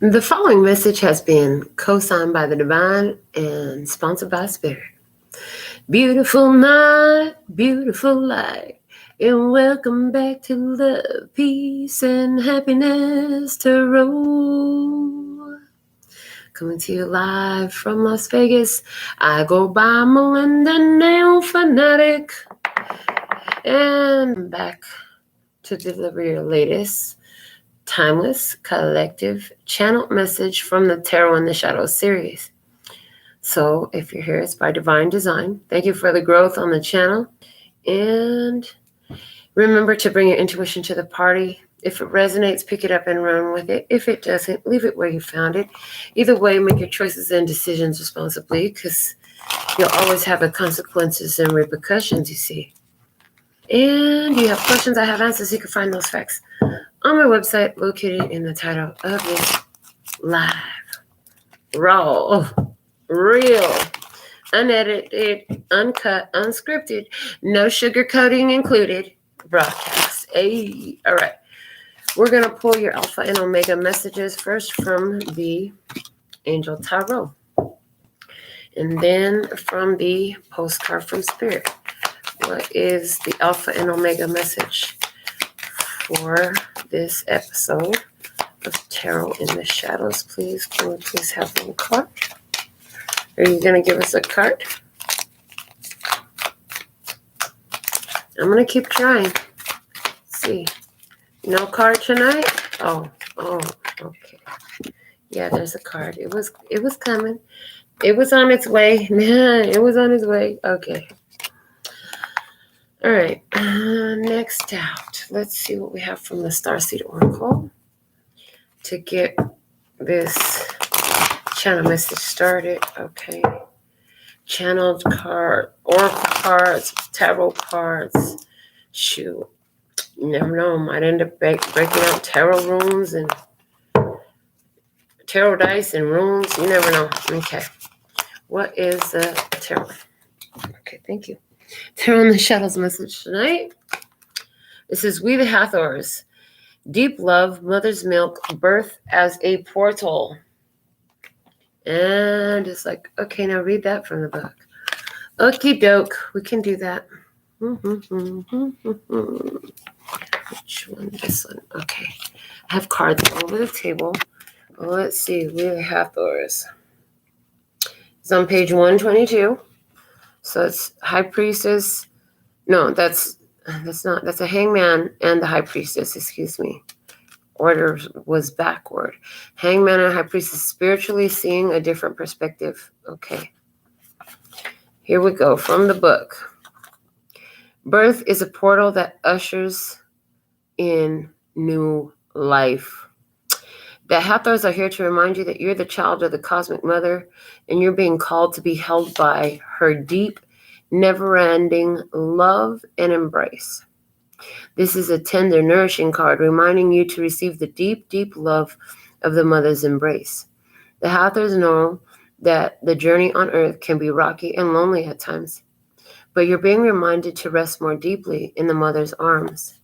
The following message has been co-signed by the divine and sponsored by Spirit. Beautiful night, beautiful light, and welcome back to love, peace, and happiness, Tarot. Coming to you live from Las Vegas. I go by Melinda Nail Fanatic, and I'm back to deliver your latest timeless collective channel message from the Tarot in the Shadows series. So if you're here, it's by divine design. Thank you for the growth on the channel, and remember to bring your intuition to the party. If it resonates, pick it up and run with it. If it doesn't, leave it where you found it. Either way, make your choices and decisions responsibly, because you'll always have the consequences and repercussions, you see. And you have questions, I have answers. You can find those facts on my website, located in the title of this live, raw, real, unedited, uncut, unscripted, no sugarcoating included broadcast. Hey, all right. We're going to pull your Alpha and Omega messages first from the Angel Tarot, and then from the postcard from Spirit. What is the Alpha and Omega message for this episode of Tarot in the Shadows? Please, can we please have one card? Are you going to give us a card? I'm going to keep trying. Let's see. No card tonight? Oh, okay. Yeah, there's a card. It was coming. It was on its way. It was on its way. Okay. All right, next out, let's see what we have from the Starseed Oracle to get this channel message started. Okay, channeled card, oracle cards, tarot cards. Shoot, you never know, might end up breaking out tarot runes and tarot dice and runes. You never know. Okay, what is the tarot? Okay, thank you. Tarot in the Shadows message tonight. This is We the Hathors. Deep love, mother's milk, birth as a portal. And it's like, okay, now read that from the book. Okie doke, we can do that. Which one? This one. Okay. I have cards all over the table. Well, let's see. We the Hathors. It's on page 122. So it's High Priestess. No, that's not. That's a Hangman and the High Priestess. Excuse me. Order was backward. Hangman and High Priestess, spiritually seeing a different perspective. Okay. Here we go from the book. Birth is a portal that ushers in new life. The Hathors are here to remind you that you're the child of the Cosmic Mother, and you're being called to be held by her deep, never-ending love and embrace. This is a tender, nourishing card reminding you to receive the deep, deep love of the Mother's embrace. The Hathors know that the journey on Earth can be rocky and lonely at times, but you're being reminded to rest more deeply in the Mother's arms.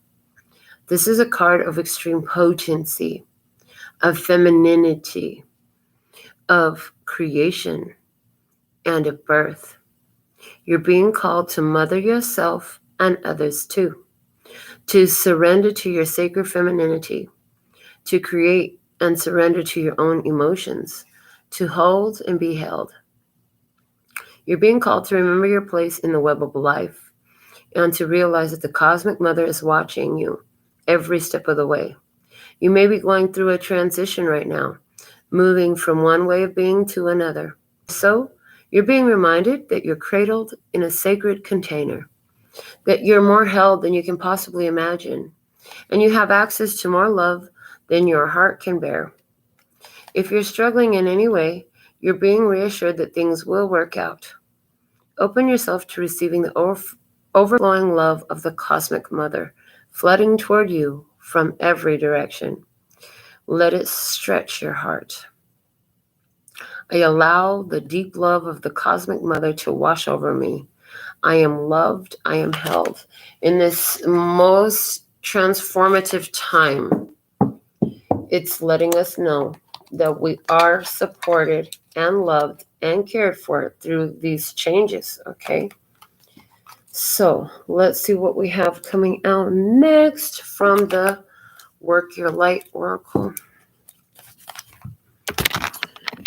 This is a card of extreme potency, of femininity, of creation, and of birth. You're being called to mother yourself and others too, to surrender to your sacred femininity, to create and surrender to your own emotions, to hold and be held. You're being called to remember your place in the web of life and to realize that the Cosmic Mother is watching you every step of the way. You may be going through a transition right now, moving from one way of being to another. So, you're being reminded that you're cradled in a sacred container, that you're more held than you can possibly imagine, and you have access to more love than your heart can bear. If you're struggling in any way, you're being reassured that things will work out. Open yourself to receiving the overflowing love of the Cosmic Mother, flooding toward you from every direction. Let it stretch your heart. I allow the deep love of the Cosmic Mother to wash over me. I am loved. I am held. In this most transformative time, it's letting us know that we are supported and loved and cared for through these changes, okay? So let's see what we have coming out next from the Work Your Light Oracle.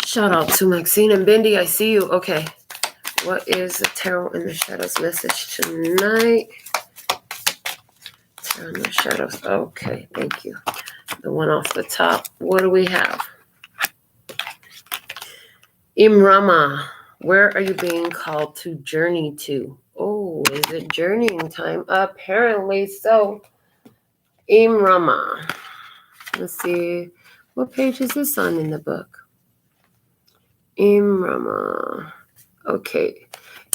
Shout out to Maxine and Bindi. I see you. Okay. What is the Tarot in the Shadows message tonight? Tarot in the Shadows. Okay. Thank you. The one off the top. What do we have? Imrama. Where are you being called to journey to? Oh, is it journeying time? Apparently so. Imrama. Let's see. What page is this on in the book? Imrama. Okay.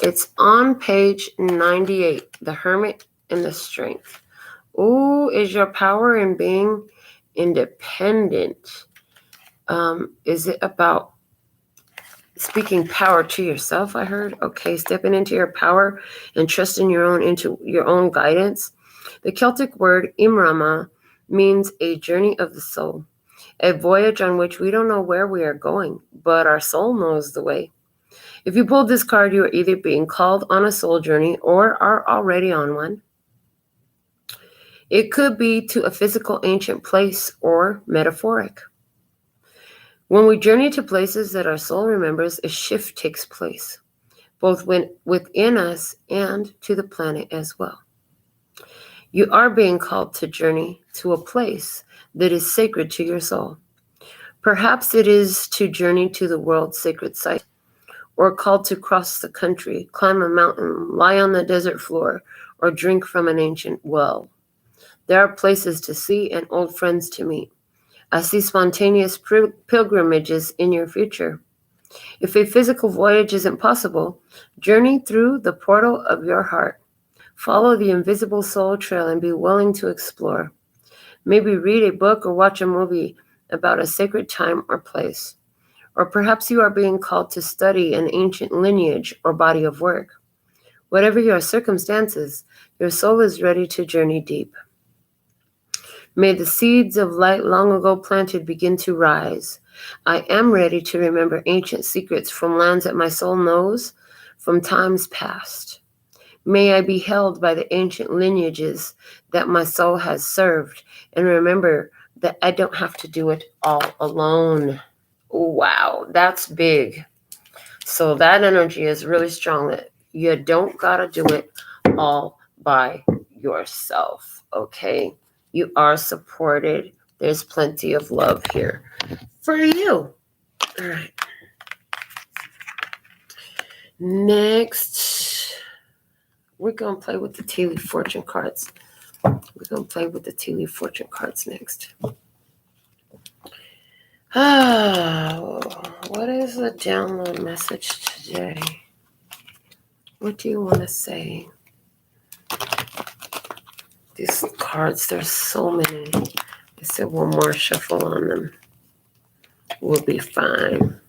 It's on page 98. The Hermit and the Strength. Ooh, is your power in being independent? Is it about speaking power to yourself, I heard? Okay, stepping into your power and trusting into your own guidance. The Celtic word Imrama means a journey of the soul. A voyage on which we don't know where we are going, but our soul knows the way. If you pulled this card, you are either being called on a soul journey or are already on one. It could be to a physical ancient place or metaphoric. When we journey to places that our soul remembers, a shift takes place, both within us and to the planet as well. You are being called to journey to a place that is sacred to your soul. Perhaps it is to journey to the world's sacred site, or called to cross the country, climb a mountain, lie on the desert floor, or drink from an ancient well. There are places to see and old friends to meet. I see spontaneous pilgrimages in your future. If a physical voyage isn't possible, journey through the portal of your heart. Follow the invisible soul trail and be willing to explore. Maybe read a book or watch a movie about a sacred time or place. Or perhaps you are being called to study an ancient lineage or body of work. Whatever your circumstances, your soul is ready to journey deep. May the seeds of light long ago planted begin to rise. I am ready to remember ancient secrets from lands that my soul knows from times past. May I be held by the ancient lineages that my soul has served and remember that I don't have to do it all alone. Wow, that's big. So that energy is really strong that you don't gotta do it all by yourself, okay? You are supported. There's plenty of love here for you. All right. Next, we're going to play with the tea leaf fortune cards. We're going to play with the tea leaf fortune cards next. What is the download message today? What do you want to say? These cards, there's so many. I said one more shuffle on them. We'll be fine.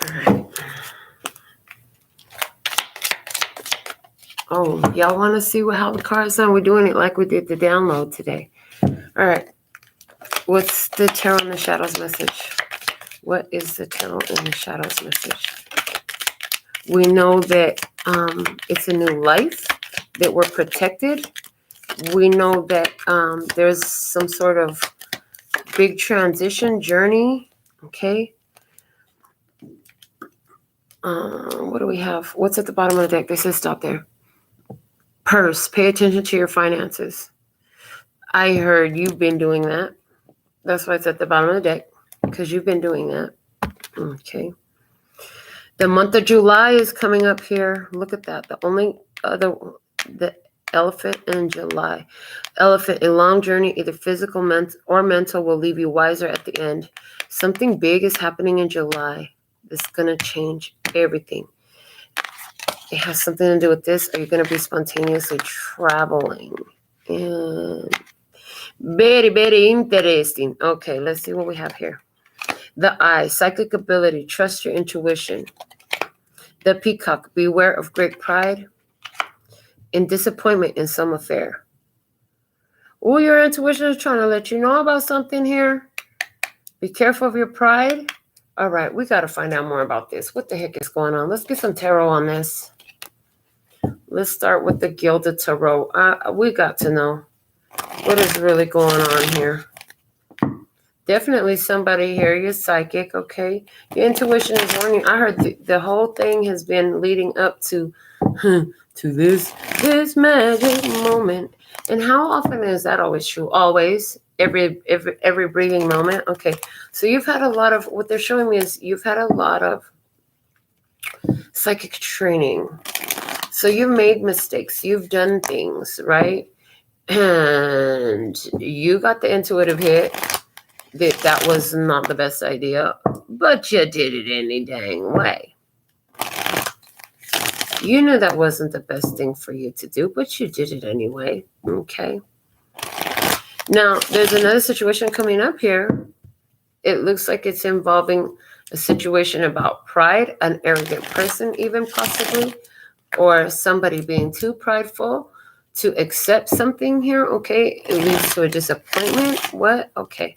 All right. Oh, y'all want to see how the cards sound? We're doing it like we did the download today. All right. What's the Tarot in the Shadows message? What is the Tarot in the Shadows message? We know that it's a new life, that we're protected. We know that there's some sort of big transition journey. Okay. What do we have? What's at the bottom of the deck? They says stop there. Purse. Pay attention to your finances. I heard you've been doing that. That's why it's at the bottom of the deck, because you've been doing that. Okay. The month of July is coming up here. Look at that. The elephant in July. Elephant, a long journey, either physical or mental, will leave you wiser at the end. Something big is happening in July. It's going to change everything. It has something to do with this. Are you going to be spontaneously traveling? And very, very interesting. Okay, let's see what we have here. The Eye, psychic ability, trust your intuition. The Peacock, beware of great pride and disappointment in some affair. Oh, your intuition is trying to let you know about something here. Be careful of your pride. All right, we got to find out more about this. What the heck is going on? Let's get some tarot on this. Let's start with the Gilded Tarot. We got to know what is really going on here. Definitely somebody here. You're psychic, okay? Your intuition is warning. I heard the whole thing has been leading up to this magic moment. And how often is that always true? Always. Every breathing moment. Okay. So you've had a lot of, what they're showing me is you've had a lot of psychic training. So you've made mistakes. You've done things, right? And you got the intuitive hit. That was not the best idea, but you did it any dang way. You knew that wasn't the best thing for you to do, but you did it anyway, okay? Now, there's another situation coming up here. It looks like it's involving a situation about pride, an arrogant person even possibly, or somebody being too prideful to accept something here, okay? It leads to a disappointment. What? Okay.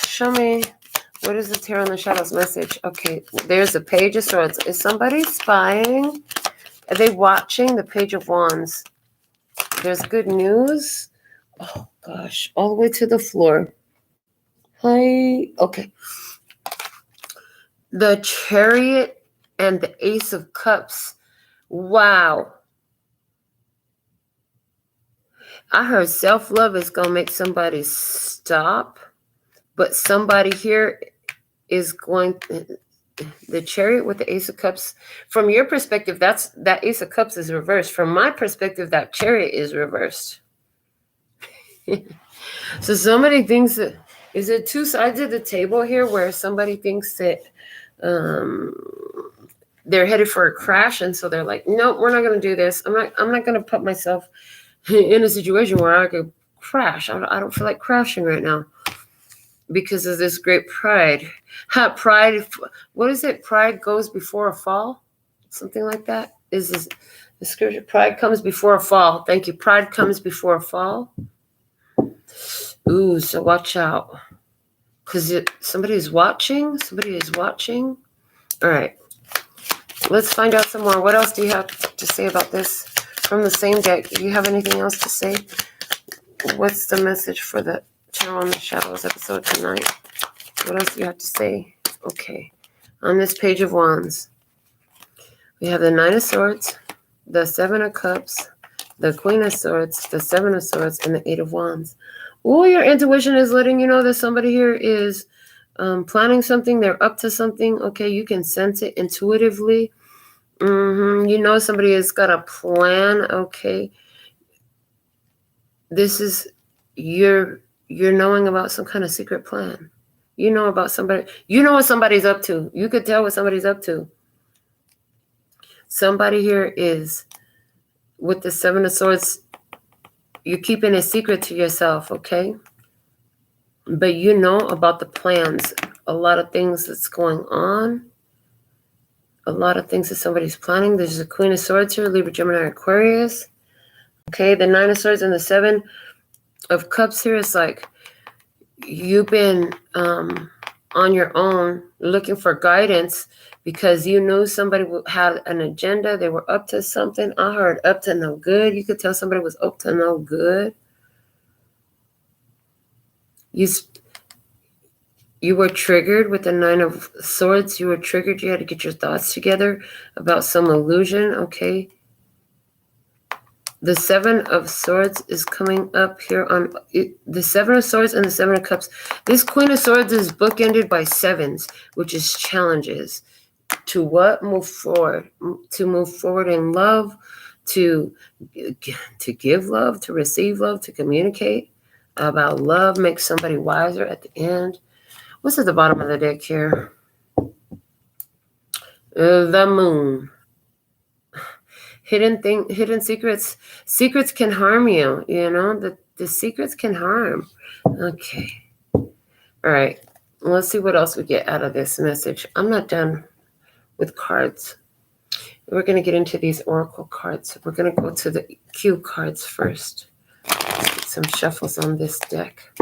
Show me, what is the Tarot in the Shadows message? Okay, there's a Page of Swords. Is somebody spying? Are they watching? The Page of Wands. There's good news. Oh, gosh. All the way to the floor. Hi. Okay. The Chariot and the Ace of Cups. Wow. I heard self-love is going to make somebody stop. But somebody here is going, the Chariot with the Ace of Cups. From your perspective, that Ace of Cups is reversed. From my perspective, that Chariot is reversed. So somebody thinks that, is it two sides of the table here where somebody thinks that they're headed for a crash, and so they're like, no, we're not going to do this. I'm not going to put myself in a situation where I could crash. I don't feel like crashing right now because of this great pride. Pride, what is it? Pride goes before a fall? Something like that? Is this the scripture? Pride comes before a fall. Thank you. Pride comes before a fall. Ooh, so watch out. Because somebody is watching. Somebody is watching. All right. Let's find out some more. What else do you have to say about this from the same deck? Do you have anything else to say? What's the message for the Tarot in the Shadows episode tonight? What else do you have to say? Okay. On this Page of Wands, we have the Nine of Swords, the Seven of Cups, the Queen of Swords, the Seven of Swords, and the Eight of Wands. Oh, your intuition is letting you know that somebody here is planning something. They're up to something. Okay, you can sense it intuitively. You know somebody has got a plan. Okay. This is you're knowing about some kind of secret plan. You know about somebody. You know what somebody's up to. You could tell what somebody's up to. Somebody here is with the Seven of Swords. You're keeping a secret to yourself, okay? But you know about the plans. A lot of things that's going on. A lot of things that somebody's planning. There's a Queen of Swords here, Libra, Gemini, Aquarius. Okay, the Nine of Swords and the Seven of Cups here is like you've been on your own looking for guidance because you knew somebody had an agenda. They were up to something. I heard up to no good. You could tell somebody was up to no good. You were triggered with the Nine of Swords. You were triggered. You had to get your thoughts together about some illusion, okay? The Seven of Swords is coming up here on the Seven of Swords and the Seven of Cups. This Queen of Swords is bookended by sevens, which is challenges. To what? Move forward. To move forward in love, to give love, to receive love, to communicate about love, make somebody wiser at the end. What's at the bottom of the deck here? The Moon. Hidden secrets. Secrets can harm you, you know? The secrets can harm. Okay. All right. Let's see what else we get out of this message. I'm not done with cards. We're going to get into these oracle cards. We're going to go to the cue cards first. Let's get some shuffles on this deck.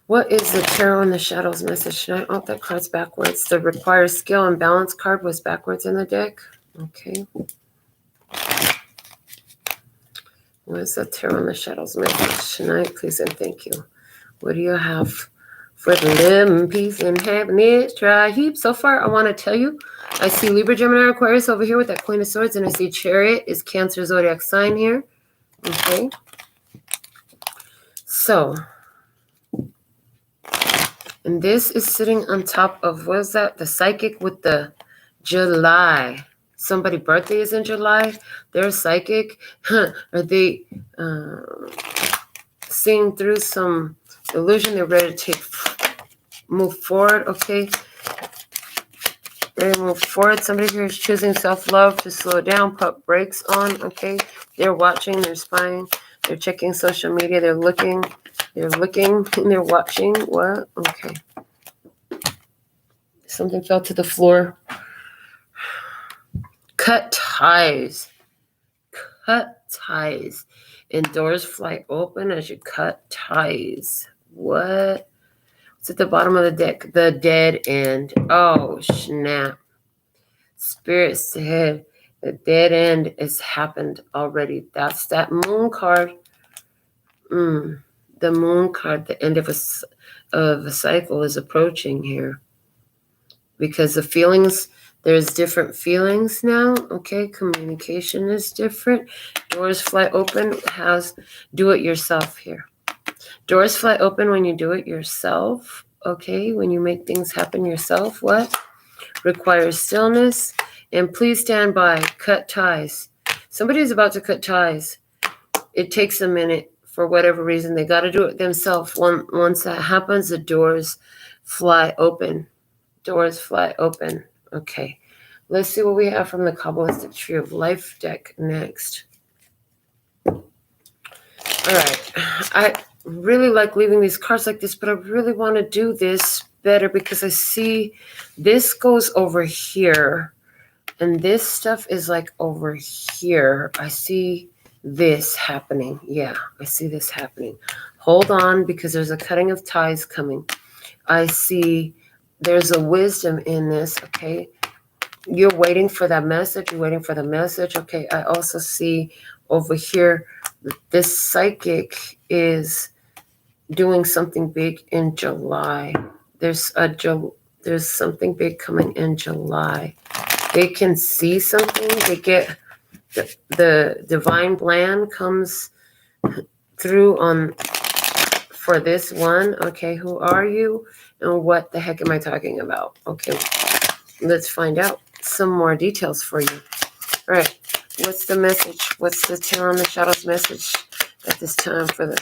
What is the Tarot in the Shadows message tonight? Oh, that card's backwards. The requires skill and balance card was backwards in the deck. Okay. What is the Tarot in the Shadows message tonight? Please and thank you. What do you have for the love and peace and happiness? Try heap. So far, I want to tell you, I see Libra, Gemini, Aquarius over here with that Queen of Swords, and I see Chariot is Cancer zodiac sign here. Okay. So, and this is sitting on top of, what is that? The psychic with the July. Somebody's birthday is in July. They're psychic. Are they seeing through some illusion? They're ready to move forward. Okay. Ready to move forward. Somebody here is choosing self-love to slow down, put brakes on. Okay. They're watching. They're spying. They're checking social media. They're looking. They're looking and they're watching. What? Okay. Something fell to the floor. Cut ties. Cut ties. And doors fly open as you cut ties. What? What's at the bottom of the deck? The dead end. Oh, snap. Spirit said the dead end has happened already. That's that moon card. The moon card, the end of a cycle is approaching here. Because the feelings, there's different feelings now. Okay, communication is different. Doors fly open. Do it yourself here. Doors fly open when you do it yourself. Okay, when you make things happen yourself. What? Requires stillness. And please stand by. Cut ties. Somebody's about to cut ties. It takes a minute. For whatever reason, they got to do it themselves. Once that happens, the doors fly open. Doors fly open. Okay. Let's see what we have from the Kabbalistic Tree of Life deck next. All right. I really like leaving these cards like this, but I really want to do this better because I see this goes over here. And this stuff is like over here. I see this happening. Yeah, I see this happening. Hold on, because there's a cutting of ties coming. I see there's a wisdom in this, okay? You're waiting for that message. You're waiting for the message. Okay, I also see over here, this psychic is doing something big in July. There's something big coming in July. They can see something. They get the divine plan comes through for this one. Okay, who are you and what the heck am I talking about? Okay, let's find out some more details for you. All right, what's the message? What's the Tarot in the Shadows message at this time for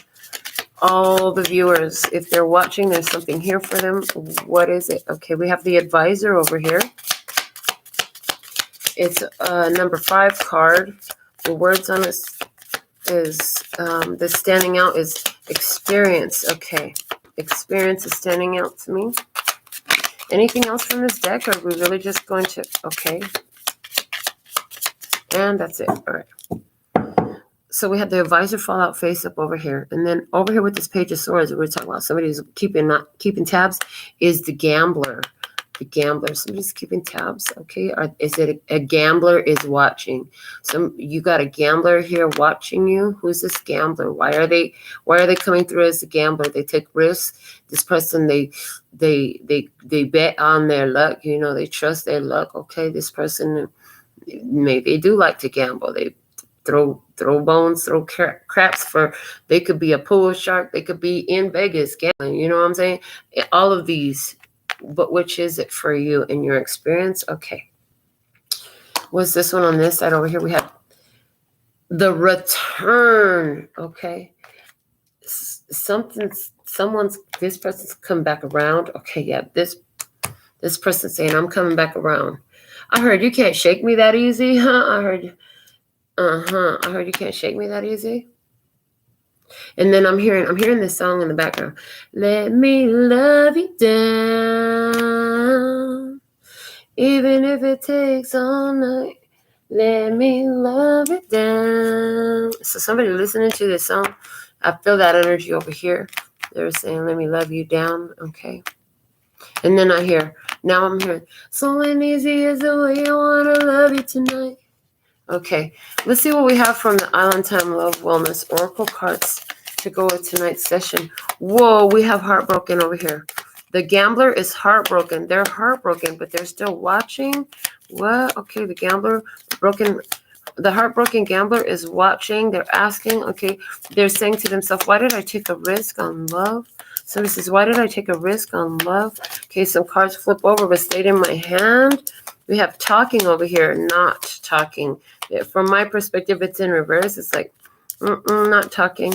all the viewers? If they're watching, there's something here for them. What is it? Okay, we have the advisor over here. It's a number 5 card. The words on this is, the standing out is experience. Okay. Experience is standing out to me. Anything else from this deck? Or are we really just going to, okay. And that's it. All right. So we have the advisor fall out face up over here. And then over here with this Page of Swords, we're talking about somebody who's not keeping tabs, is the gambler. The gambler, somebody's keeping tabs, okay? Or is it a gambler is watching? You got a gambler here watching you. Who's this gambler? Why are they coming through as a gambler? They take risks. This person, they bet on their luck. You know, they trust their luck. Okay, this person, maybe they do like to gamble. They throw bones, throw craps for. They could be a pool shark. They could be in Vegas gambling. You know what I'm saying? All of these. But which is it for you in your experience? Okay. Was this one on this side over here? We have the return. Okay. This person's come back around. Okay, yeah. This person's saying, I'm coming back around. I heard you can't shake me that easy, huh? I heard you can't shake me that easy. And then I'm hearing this song in the background. Let me love you down. Even if it takes all night, let me love it down. So somebody listening to this song, I feel that energy over here. They're saying, let me love you down. Okay. And then now I'm hearing, so uneasy is the way I want to love you tonight. Okay. Let's see what we have from the Island Time Love Wellness Oracle cards to go with tonight's session. Whoa, we have heartbroken over here. The gambler is heartbroken. They're heartbroken, but they're still watching. What? Okay, the heartbroken gambler is watching. They're asking, okay, they're saying to themselves, why did I take a risk on love? Somebody says, why did I take a risk on love? Okay, some cards flip over but stayed in my hand. We have talking over here, not talking. From my perspective, it's in reverse. It's like, not talking.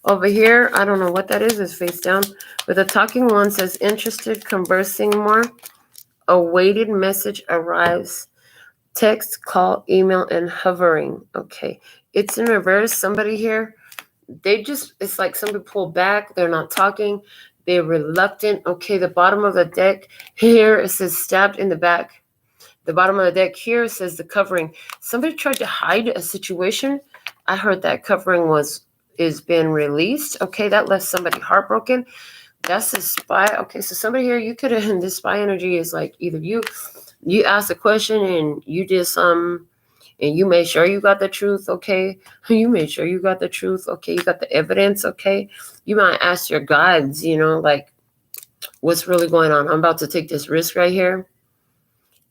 Over here, I don't know what that is. It's face down. But the talking one says, interested, conversing more. Awaited message arrives. Text, call, email, and hovering. Okay. It's in reverse. Somebody here, it's like somebody pulled back. They're not talking. They're reluctant. Okay, the bottom of the deck here, it says stabbed in the back. The bottom of the deck here says the covering. Somebody tried to hide a situation. I heard that covering is being released. Okay, that left somebody heartbroken. That's a spy. Okay, so somebody here, you could have, this spy energy is like either you asked a question and you did something and you made sure you got the truth, okay? You made sure you got the truth, okay? You got the evidence, okay? You might ask your guides, like, what's really going on? I'm about to take this risk right here.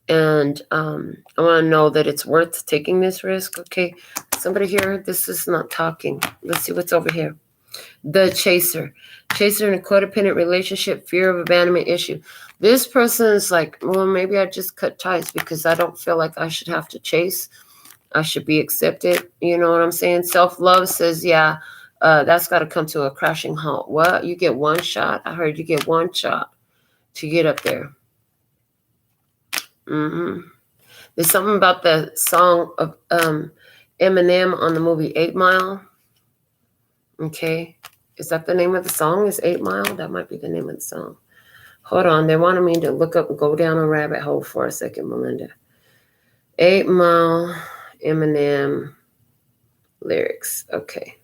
And I want to know that it's worth taking this risk, okay? Somebody here, this is not talking. Let's see what's over here. The chaser. Chaser in a codependent relationship, fear of abandonment issue. This person is like, well, maybe I just cut ties because I don't feel like I should have to chase. I should be accepted. You know what I'm saying? Self-love says, yeah, that's got to come to a crashing halt. What? You get one shot? I heard you get one shot to get up there. There's something about the song of Eminem on the movie 8 Mile. Okay. Is that the name of the song? Is 8 Mile? That might be the name of the song. Hold on. They wanted me to look up and go down a rabbit hole for a second, Melinda. 8 Mile, Eminem lyrics. Okay.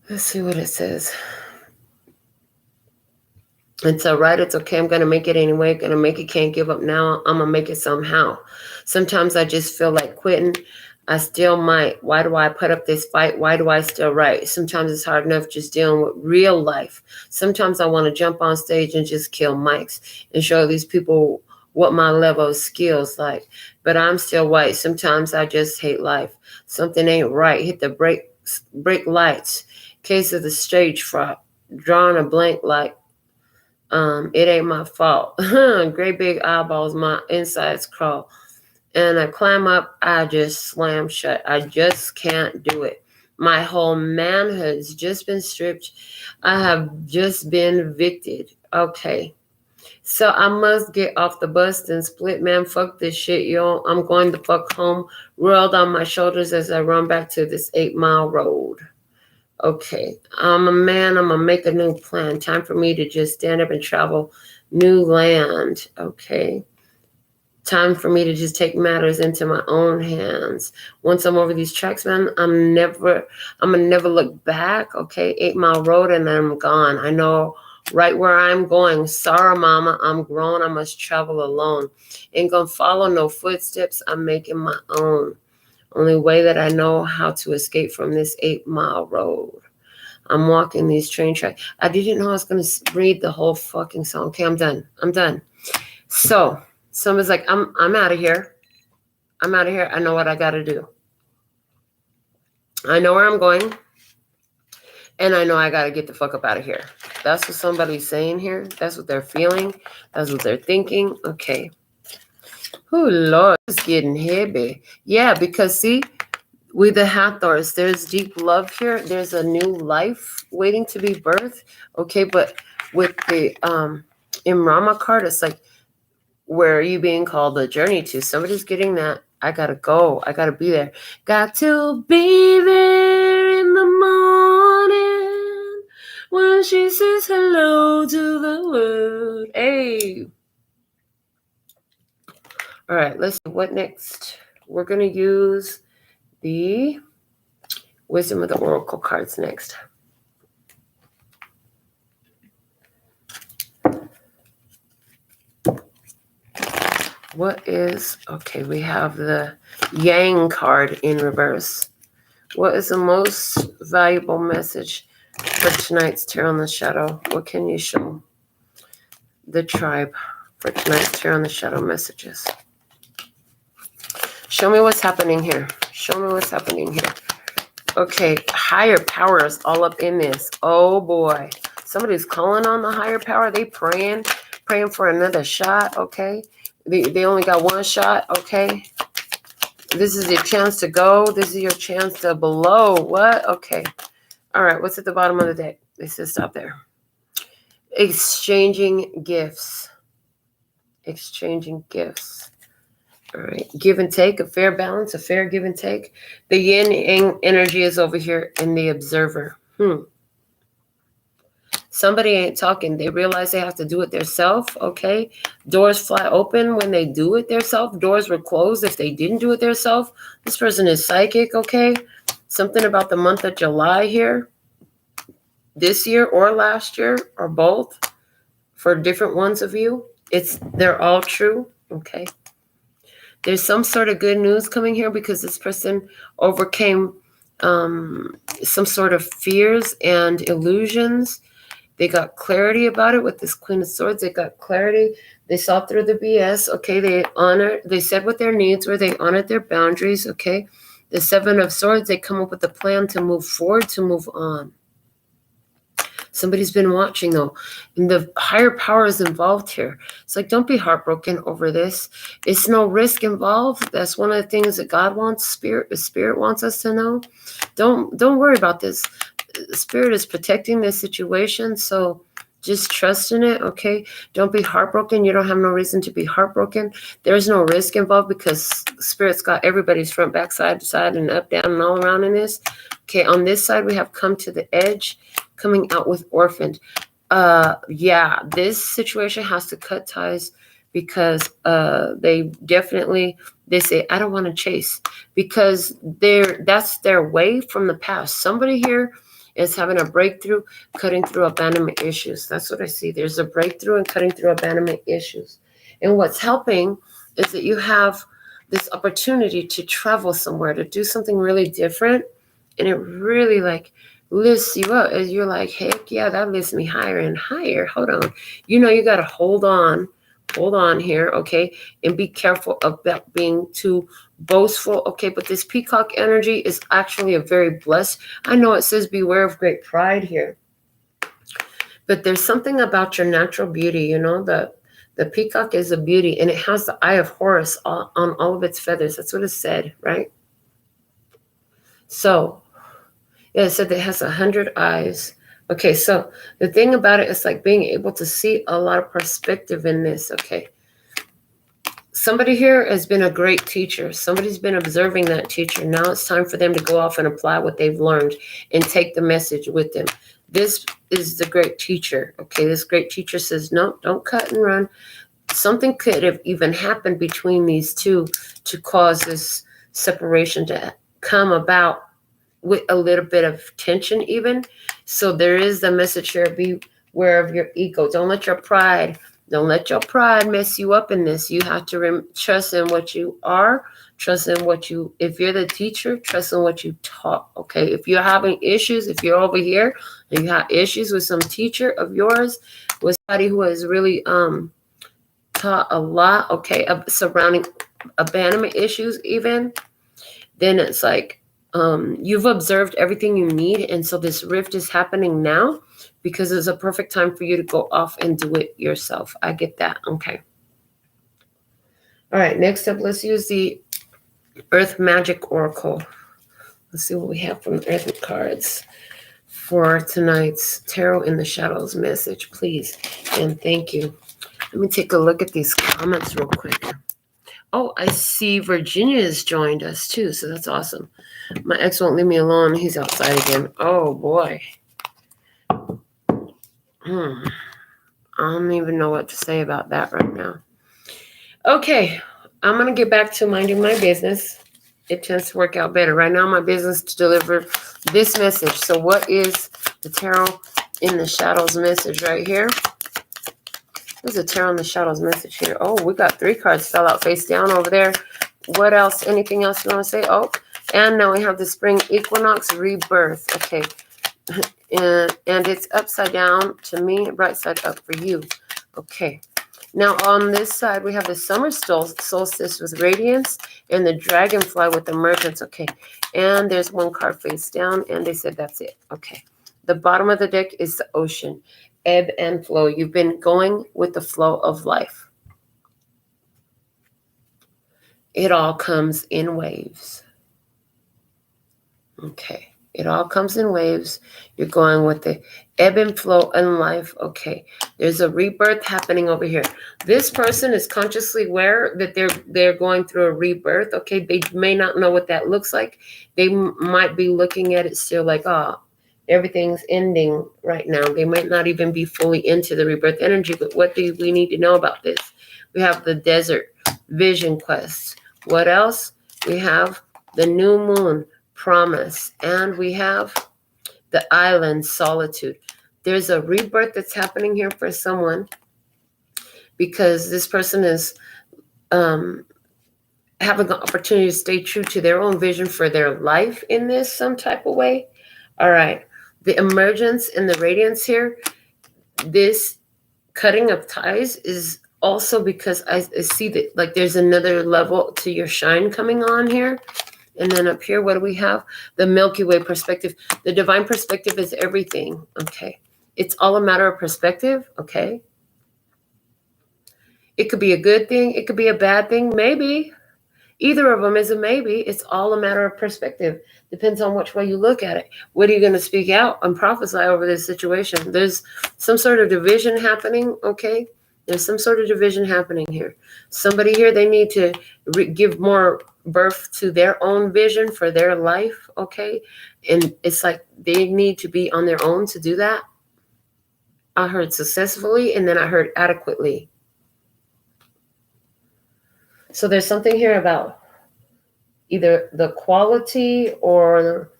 Let's see what it says. It's all right. It's okay. I'm going to make it anyway. Going to make it. Can't give up now. I'm going to make it somehow. Sometimes I just feel like quitting. I still might. Why do I put up this fight? Why do I still write? Sometimes it's hard enough just dealing with real life. Sometimes I want to jump on stage and just kill mics and show these people what my level of skills like. But I'm still white. Sometimes I just hate life. Something ain't right. Hit the brake lights. Case of the stage fright. Drawing a blank like. It ain't my fault. Great big eyeballs, my insides crawl. And I climb up, I just slam shut. I just can't do it. My whole manhood's just been stripped. I have just been evicted. Okay. So I must get off the bus and split, man. Fuck this shit, yo. I'm going the fuck home. Rolled on my shoulders as I run back to this 8 Mile road. Okay, I'm a man. I'm going to make a new plan. Time for me to just stand up and travel new land. Okay. Time for me to just take matters into my own hands. Once I'm over these tracks, man, I'm going to never look back. Okay. 8 Mile road and I'm gone. I know right where I'm going. Sorry, mama. I'm grown. I must travel alone. Ain't going to follow no footsteps. I'm making my own. Only way that I know how to escape from this 8 Mile road. I'm walking these train tracks. I didn't know I was going to read the whole fucking song. Okay, I'm done. So somebody's like, I'm out of here. I'm out of here. I know what I got to do. I know where I'm going. And I know I got to get the fuck up out of here. That's what somebody's saying here. That's what they're feeling. That's what they're thinking. Okay. Oh, Lord, it's getting heavy. Yeah, because see, with the Hathors, there's deep love here. There's a new life waiting to be birthed. Okay, but with the Imrama card, it's like, where are you being called the journey to? Somebody's getting that. I gotta go. I gotta be there. Got to be there in the morning when she says hello to Hey. All right, let's see what next. We're going to use the Wisdom of the Oracle cards next. What is, okay, we have the Yang card in reverse. What is the most valuable message for tonight's Tarot in the Shadow? What can you show the tribe for tonight's Tarot in the Shadow messages? Show me what's happening here. Show me what's happening here. Okay, higher power is all up in this. Oh boy. Somebody's calling on the higher power. They praying for another shot, okay? They only got one shot, okay? This is your chance to go. This is your chance to blow. What? Okay. All right, what's at the bottom of the deck? They said stop there. Exchanging gifts. Exchanging gifts. All right, give and take, a fair balance, a fair give and take. The yin energy is over here in the observer. Somebody ain't talking. They realize they have to do it themselves, okay? Doors fly open when they do it themselves. Doors were closed if they didn't do it themselves. This person is psychic, okay? Something about the month of July here. This year or last year or both. For different ones of you. They're all true, okay? There's some sort of good news coming here because this person overcame some sort of fears and illusions. They got clarity about it with this Queen of Swords. They got clarity. They saw through the BS. Okay, they said what their needs were. They honored their boundaries. Okay, the Seven of Swords, they come up with a plan to move forward, to move on. Somebody's been watching, though, and the higher power is involved here. It's like, don't be heartbroken over this. It's no risk involved. That's one of the things that God wants, the Spirit wants us to know. Don't worry about this. The Spirit is protecting this situation, so just trust in it, okay? Don't be heartbroken. You don't have no reason to be heartbroken. There's no risk involved because Spirit's got everybody's front, back, side to side, and up, down, and all around in this. Okay, on this side, we have come to the edge, coming out with orphaned. Yeah, this situation has to cut ties because they say, I don't want to chase, because that's their way from the past. Somebody here is having a breakthrough, cutting through abandonment issues. That's what I see. There's a breakthrough and cutting through abandonment issues. And what's helping is that you have this opportunity to travel somewhere, to do something really different. And it really lifts you up as you're like, heck yeah, that lifts me higher and higher. Hold on. You got to hold on here, okay? And be careful about being too boastful, okay? But this peacock energy is actually a very blessed. I know it says beware of great pride here. But there's something about your natural beauty, the peacock is a beauty, and it has the eye of Horus on all of its feathers. That's what it said, right? So, yeah, it said it has 100 eyes. Okay, so the thing about it is like being able to see a lot of perspective in this, okay? Somebody here has been a great teacher. Somebody's been observing that teacher. Now it's time for them to go off and apply what they've learned and take the message with them. This is the great teacher, okay? This great teacher says, no, don't cut and run. Something could have even happened between these two to cause this separation to come about with a little bit of tension even. So there is the message here, beware of your ego. Don't let your pride mess you up in this. You have to trust in what you are, trust in if you're the teacher, trust in what you taught, okay? If you're having issues, if you're over here and you have issues with some teacher of yours, with somebody who has really taught a lot, okay, surrounding abandonment issues even, then it's like, you've observed everything you need, and so this rift is happening now because it's a perfect time for you to go off and do it yourself. I get that. Okay. All right, next up, let's use the Earth Magic Oracle. Let's see what we have from the Earth cards for tonight's Tarot in the Shadows message, please. And thank you. Let me take a look at these comments real quick. Oh, I see Virginia has joined us too, so that's awesome. My ex won't leave me alone. He's outside again. Oh, boy. I don't even know what to say about that right now. Okay, I'm going to get back to minding my business. It tends to work out better. Right now, my business to deliver this message. So what is the Tarot in the Shadows message right here? There's a Tarot in the Shadows message here. Oh, we got 3 cards fell out face down over there. What else? Anything else you want to say? Oh, and now we have the Spring Equinox Rebirth. Okay. And it's upside down to me, right side up for you. Okay. Now on this side, we have the Summer Solstice with Radiance and the Dragonfly with Emergence. Okay. And there's 1 card face down, and they said that's it. Okay. The bottom of the deck is the Ocean. Ebb and flow. You've been going with the flow of life. It all comes in waves. Okay. It all comes in waves. You're going with the ebb and flow in life. Okay. There's a rebirth happening over here. This person is consciously aware that they're going through a rebirth. Okay. They may not know what that looks like. They might be looking at it still like, oh, everything's ending right now. They might not even be fully into the rebirth energy. But what do we need to know about this? We have the desert, vision quest. What else? We have the new moon, promise, and we have the island, solitude. There's a rebirth that's happening here for someone because this person is having an opportunity to stay true to their own vision for their life in this some type of way. All right. The emergence and the radiance here, this cutting of ties is also because I see that like there's another level to your shine coming on here. And then up here, what do we have? The Milky Way perspective. The divine perspective is everything. Okay. It's all a matter of perspective. Okay. It could be a good thing. It could be a bad thing. Maybe. Either of them is a maybe. It's all a matter of perspective. Depends on which way you look at it. What are you going to speak out and prophesy over this situation? There's some sort of division happening. Okay. There's some sort of division happening here. Somebody here, they need to give more birth to their own vision for their life, okay? And it's like they need to be on their own to do that. I heard successfully, and then I heard adequately. So there's something here about either the quality or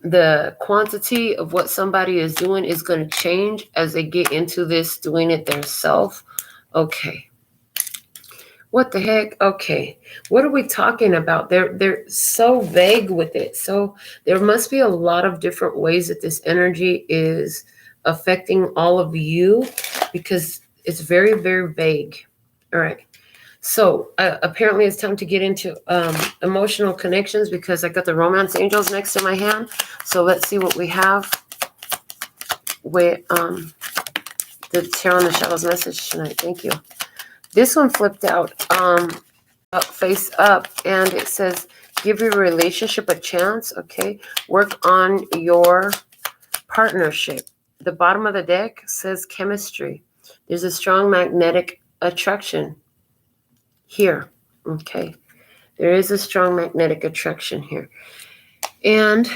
the quantity of what somebody is doing is going to change as they get into this, doing it themselves. Okay. What the heck? Okay. What are we talking about? They're so vague with it. So there must be a lot of different ways that this energy is affecting all of you because it's very, very vague. All right. So apparently it's time to get into emotional connections because I got the romance angels next to my hand. So let's see what we have with the Tarot in the Shadows message tonight. Thank you. This one flipped out face up, and it says, give your relationship a chance, okay? Work on your partnership. The bottom of the deck says chemistry. There's a strong magnetic attraction here, okay? There is a strong magnetic attraction here. And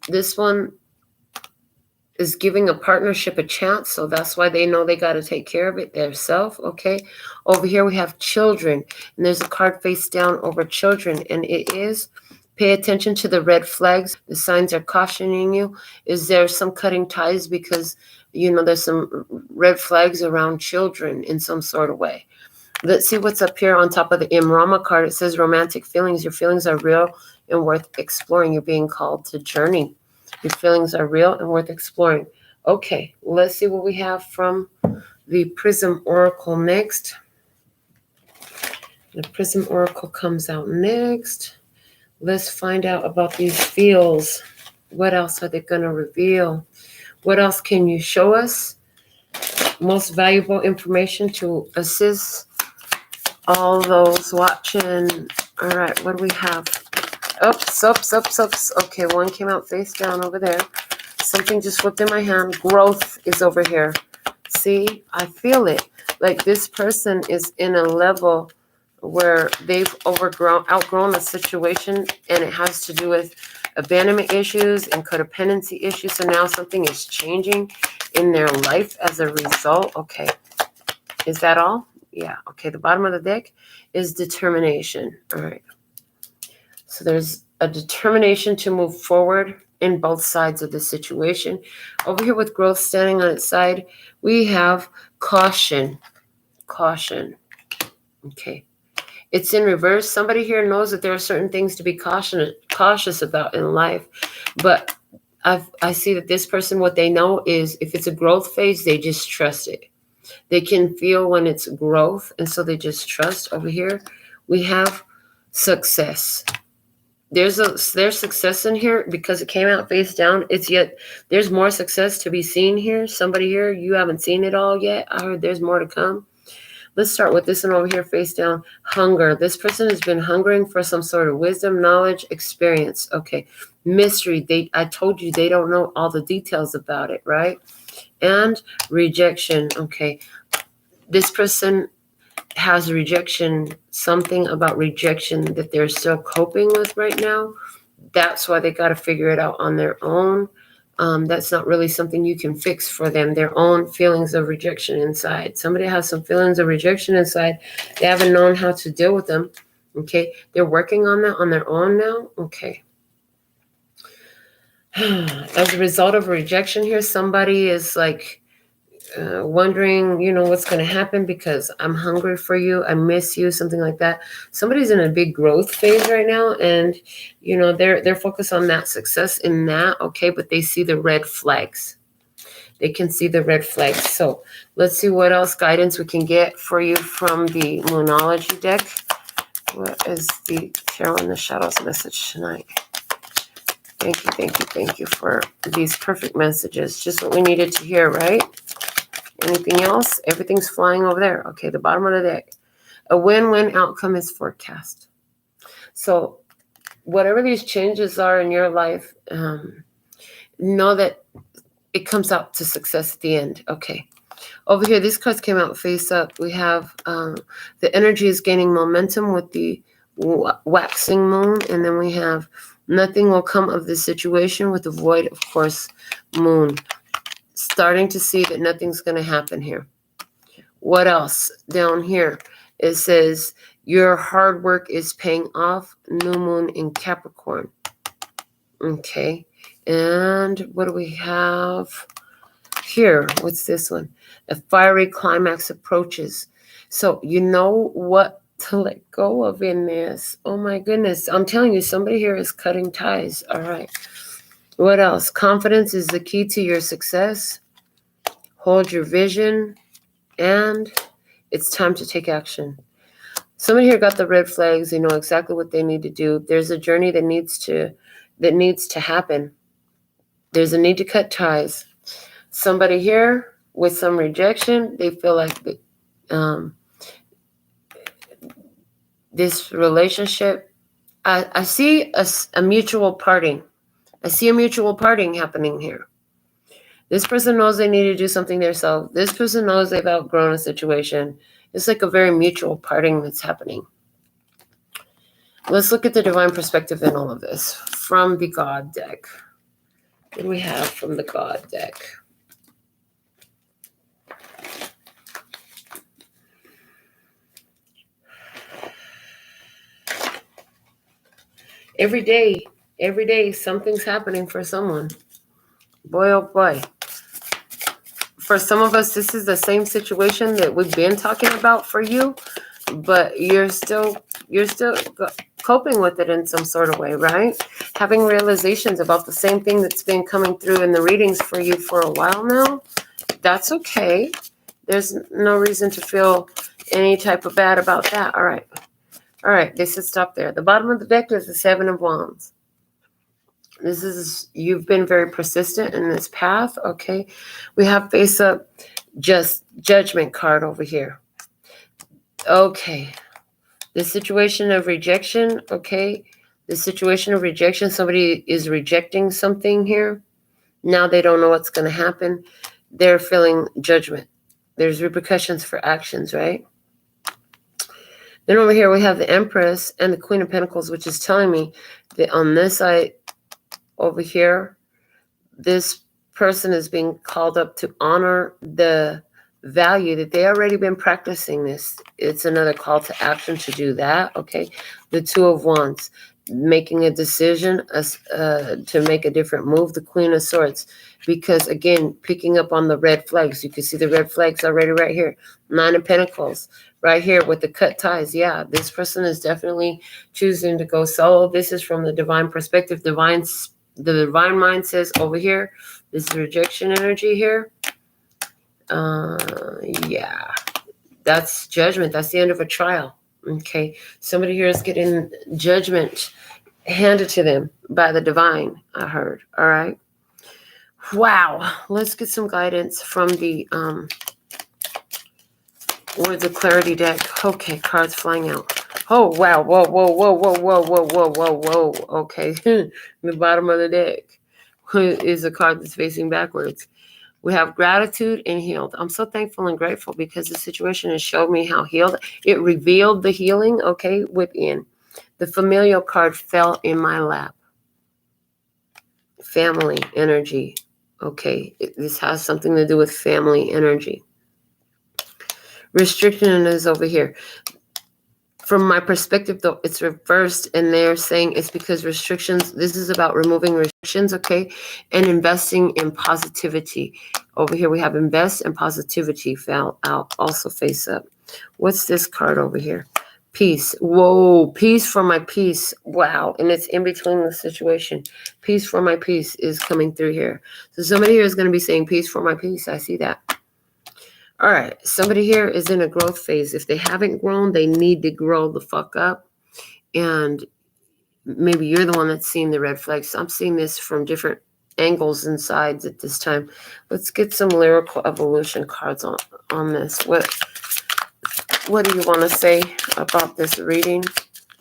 this one is giving a partnership a chance, so that's why they know they got to take care of it themselves, okay? Over here we have children, and there's a card face down over children, and it is pay attention to the red flags. The signs are cautioning you. Is there some cutting ties because, you know, there's some red flags around children in some sort of way. Let's see what's up here on top of the Imrama card. It says romantic feelings. Your feelings are real and worth exploring. You're being called to journey. Your feelings are real and worth exploring. Okay, let's see what we have from the Prism Oracle next. The Prism Oracle comes out next. Let's find out about these feels. What else are they going to reveal? What else can you show us? Most valuable information to assist all those watching. All right, what do we have? Oops. Okay, one came out face down over there. Something just flipped in my hand. Growth is over here. See, I feel it. Like this person is in a level where they've outgrown a situation, and it has to do with abandonment issues and codependency issues. So now something is changing in their life as a result. Okay. Is that all? Yeah. Okay. The bottom of the deck is determination. All right. So there's a determination to move forward in both sides of the situation. Over here with growth standing on its side, we have caution. Caution. Okay. It's in reverse. Somebody here knows that there are certain things to be cautious about in life. But I see that this person, what they know is if it's a growth phase, they just trust it. They can feel when it's growth, and so they just trust. Over here, we have success. There's success in here because it came out face down. It's yet there's more success to be seen here. Somebody here, you haven't seen it all yet. I heard there's more to come. Let's start with this one over here, face down. Hunger. This person has been hungering for some sort of wisdom, knowledge, experience. Okay. Mystery. I told you they don't know all the details about it, right? And rejection. Okay. This person has rejection, something about rejection that they're still coping with right now. That's why they got to figure it out on their own. That's not really something you can fix for them. Their own feelings of rejection inside. Somebody has some feelings of rejection inside. They haven't known how to deal with them. Okay. They're working on that on their own now. Okay. As a result of rejection here, somebody is like wondering, what's going to happen because I'm hungry for you. I miss you, something like that. Somebody's in a big growth phase right now, and, they're focused on that success in that. Okay. But they see the red flags. They can see the red flags. So let's see what else guidance we can get for you from the Moonology deck. What is the Tarot in the Shadows message tonight? Thank you for these perfect messages. Just what we needed to hear, right? Anything else? Everything's flying over there. Okay, the bottom of the deck. A win-win outcome is forecast. So whatever these changes are in your life, know that it comes out to success at the end. Okay. Over here, these cards came out face up. We have the energy is gaining momentum with the waxing moon. And then we have nothing will come of this situation with the void, of course, moon. Starting to see that nothing's going to happen here. What else? Down here, it says your hard work is paying off. New moon in Capricorn. Okay. And what do we have here? What's this one? A fiery climax approaches. So you know what to let go of in this. Oh my goodness. I'm telling you, somebody here is cutting ties. All right. What else? Confidence is the key to your success. Hold your vision. And it's time to take action. Somebody here got the red flags. They know exactly what they need to do. There's a journey that needs to happen. There's a need to cut ties. Somebody here with some rejection, they feel like this relationship, I see a mutual parting. I see a mutual parting happening here. This person knows they need to do something themselves. This person knows they've outgrown a situation. It's like a very mutual parting that's happening. Let's look at the divine perspective in all of this from the God deck. What do we have from the God deck? Every day, something's happening for someone. Boy, oh boy. For some of us, this is the same situation that we've been talking about for you, but you're still coping with it in some sort of way, right? Having realizations about the same thing that's been coming through in the readings for you for a while now. That's okay. There's no reason to feel any type of bad about that. All right, they said stop there. The bottom of the deck is the Seven of Wands. You've been very persistent in this path, okay? We have face up just Judgment card over here. Okay. The situation of rejection, okay? The situation of rejection, somebody is rejecting something here. Now they don't know what's going to happen. They're feeling judgment. There's repercussions for actions, right? Then over here we have the Empress and the Queen of Pentacles, which is telling me that on this side, over here, this person is being called up to honor the value that they already been practicing this. It's another call to action to do that. Okay. The Two of Wands, making a decision to make a different move. The Queen of Swords, because again, picking up on the red flags. You can see the red flags already right here. Nine of Pentacles right here with the cut ties. Yeah, this person is definitely choosing to go solo. This is from the divine perspective. The divine mind says over here, this is rejection energy here. Yeah, that's judgment. That's the end of a trial. Okay, somebody here is getting judgment handed to them by the divine, I heard. All right. Wow. Let's get some guidance from the Words of Clarity deck. Okay, cards flying out. Oh, wow. Whoa, whoa, whoa, whoa, whoa, whoa, whoa, whoa, whoa. Okay. The bottom of the deck is a card that's facing backwards. We have gratitude and healed. I'm so thankful and grateful because the situation has showed me how healed. It revealed the healing, okay, within. The familial card fell in my lap. Family energy. Okay, this has something to do with family energy. Restriction is over here. From my perspective, though, it's reversed, and they're saying it's because restrictions, this is about removing restrictions, okay, and investing in positivity. Over here, we have invest and positivity fell out, also face up. What's this card over here? Peace. Whoa, peace for my peace. Wow, and it's in between the situation. Peace for my peace is coming through here. So somebody here is going to be saying peace for my peace. I see that. All right, somebody here is in a growth phase. If they haven't grown, they need to grow the fuck up. And maybe you're the one that's seeing the red flags. I'm seeing this from different angles and sides at this time. Let's get some lyrical evolution cards on this. What do you want to say about this reading?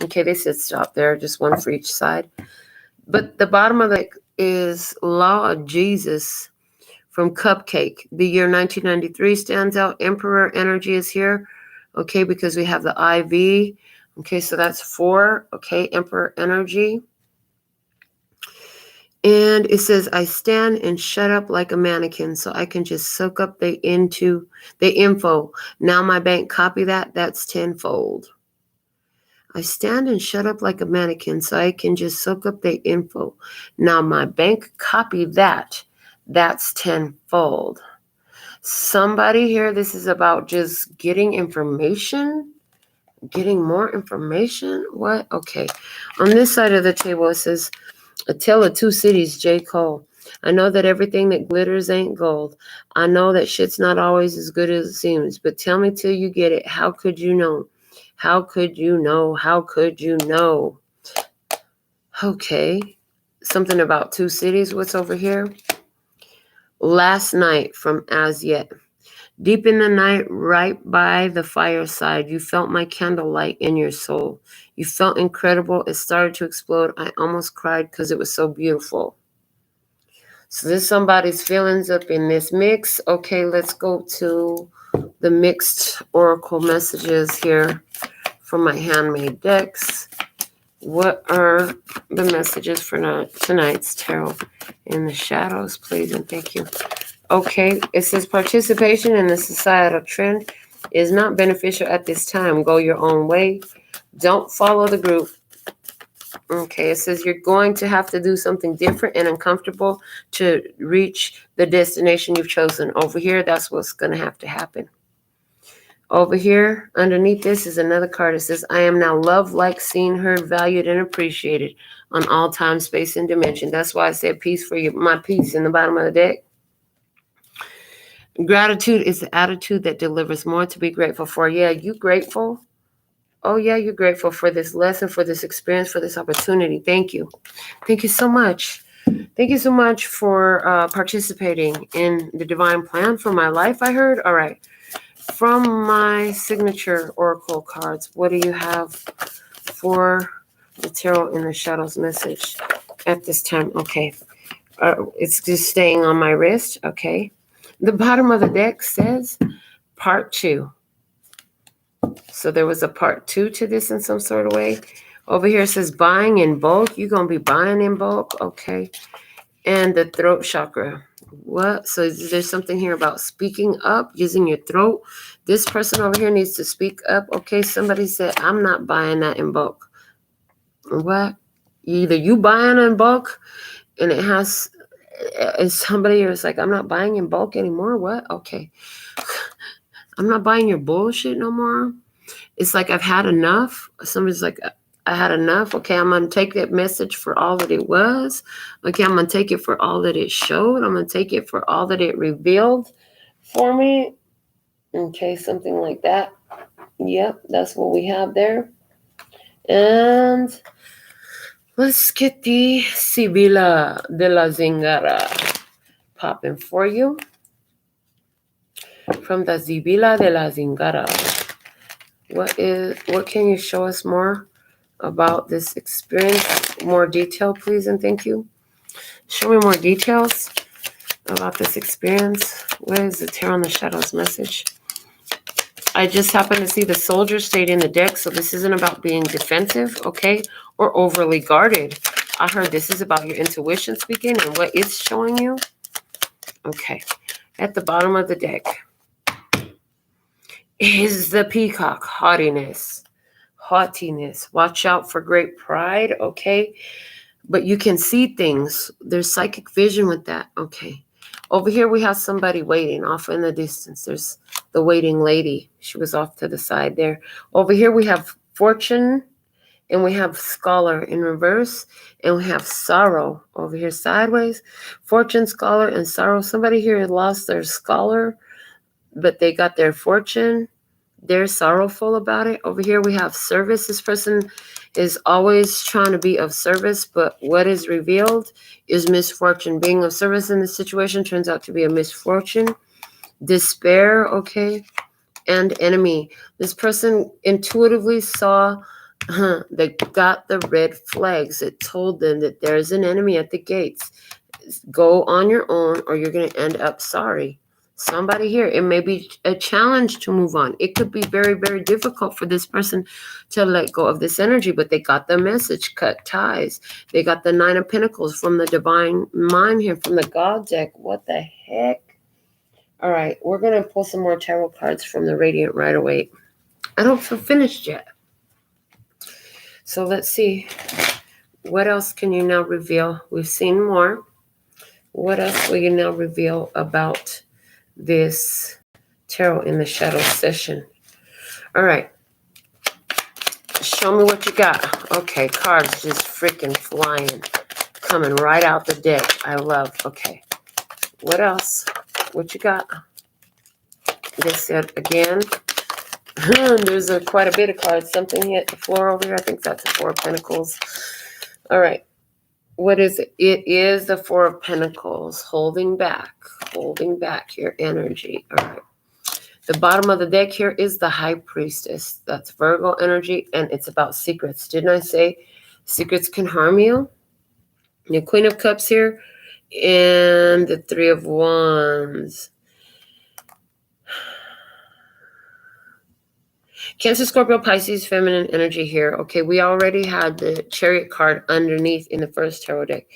Okay, they said stop there, just one for each side. But the bottom of it is Law of Jesus from Cupcake. The year 1993 stands out. Emperor energy is here, okay, because we have the IV. Okay, so that's 4, okay, Emperor energy. And it says, I stand and shut up like a mannequin so I can just soak up the info. Now my bank copy that. That's tenfold. I stand and shut up like a mannequin so I can just soak up the info. Now my bank copy that. That's tenfold. Somebody here, this is about just getting information, getting more information. What? Okay. On this side of the table, it says, A Tale of Two Cities, J. Cole. I know that everything that glitters ain't gold. I know that shit's not always as good as it seems, but tell me till you get it. How could you know? How could you know? How could you know? Okay. Something about two cities. What's over here? Last night from As Yet. Deep in the night, right by the fireside, you felt my candlelight in your soul. You felt incredible. It started to explode. I almost cried because it was so beautiful. So there's somebody's feelings up in this mix. Okay, let's go to the mixed oracle messages here from my handmade decks. What are the messages for tonight's tarot in the shadows, please, and thank you. Okay, it says participation in the societal trend is not beneficial at this time. Go your own way. Don't follow the group. Okay, it says you're going to have to do something different and uncomfortable to reach the destination you've chosen. Over here, that's what's going to have to happen. Over here, underneath this is another card. It says, I am now loved, liked, seen, heard, valued, and appreciated on all time, space, and dimension. That's why I said peace for you, my peace in the bottom of the deck. Gratitude is the attitude that delivers more to be grateful for. Yeah, you grateful? Oh, yeah, you're grateful for this lesson, for this experience, for this opportunity. Thank you. Thank you so much. Thank you so much for participating in the divine plan for my life, I heard. All right. From my signature oracle cards, what do you have for the tarot in the shadows message at this time? Okay. It's just staying on my wrist. Okay. The bottom of the deck says part 2. So there was a part 2 to this in some sort of way. Over here it says buying in bulk. You're going to be buying in bulk. Okay. And the throat chakra. What? So is there something here about speaking up, using your throat? This person over here needs to speak up. Okay, somebody said, I'm not buying that in bulk. What? Either you buying in bulk and it has, somebody is like, I'm not buying in bulk anymore. What? Okay. I'm not buying your bullshit no more. It's like I've had enough. Somebody's like, I had enough. Okay, I'm going to take that message for all that it was. Okay, I'm going to take it for all that it showed. I'm going to take it for all that it revealed for me. Okay, something like that. Yep, that's what we have there. And let's get the Sibila de la Zingara popping for you. From the Sibila de la Zingara. What can you show us more about this experience? More detail, please, and thank you. Show me more details about this experience. What is the Tarot in the Shadows message? I just happened to see the Soldier stayed in the deck, so this isn't about being defensive, okay, or overly guarded. I heard this is about your intuition speaking and what it's showing you. Okay, at the bottom of the deck is the Peacock, haughtiness. Watch out for great pride, okay? But you can see things. There's psychic vision with that, okay? Over here we have somebody waiting off in the distance. There's the waiting lady. She was off to the side there. Over here we have fortune, and we have scholar in reverse, and we have sorrow over here sideways. Fortune, scholar, and sorrow. Somebody here lost their scholar, but they got their fortune. They're sorrowful about it. Over here we have service. This person is always trying to be of service, but what is revealed is misfortune. Being of service in this situation turns out to be a misfortune. Despair, okay, and enemy. This person intuitively saw they got the red flags. It told them that there's an enemy at the gates. Go on your own or you're going to end up sorry. Somebody here, it may be a challenge to move on. It could be very, very difficult for this person to let go of this energy, but they got the message, cut ties. They got the Nine of Pentacles from the Divine Mind here, from the God deck. What the heck? All right, we're going to pull some more tarot cards from the Radiant right away. I don't feel finished yet. So let's see. What else can you now reveal? We've seen more. What else will you now reveal about this Tarot in the Shadow session? All right. Show me what you got. Okay, cards just freaking flying. Coming right out the deck. I love. Okay. What else? What you got? This said again. There's quite a bit of cards. Something hit the floor over here. I think that's the Four of Pentacles. All right. What is it? It is the Four of Pentacles. Holding back your energy. All right. The bottom of the deck here is the High Priestess. That's Virgo energy, and it's about secrets. Didn't I say secrets can harm you? The Queen of Cups here, and the Three of Wands. Cancer, Scorpio, Pisces, feminine energy here. Okay, we already had the Chariot card underneath in the first tarot deck.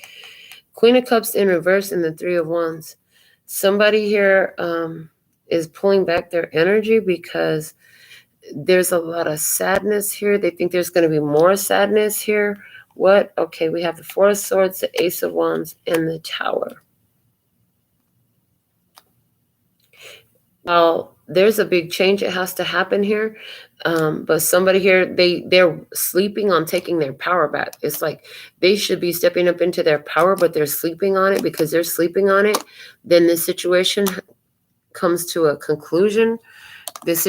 Queen of Cups in reverse and the Three of Wands. Somebody here is pulling back their energy because there's a lot of sadness here. They think there's going to be more sadness here. What? Okay, we have the Four of Swords, the Ace of Wands, and the Tower. Well, there's a big change that has to happen here. But somebody here, they're sleeping on taking their power back. It's like they should be stepping up into their power, but they're sleeping on it. Because they're sleeping on it, then this situation comes to a conclusion. There's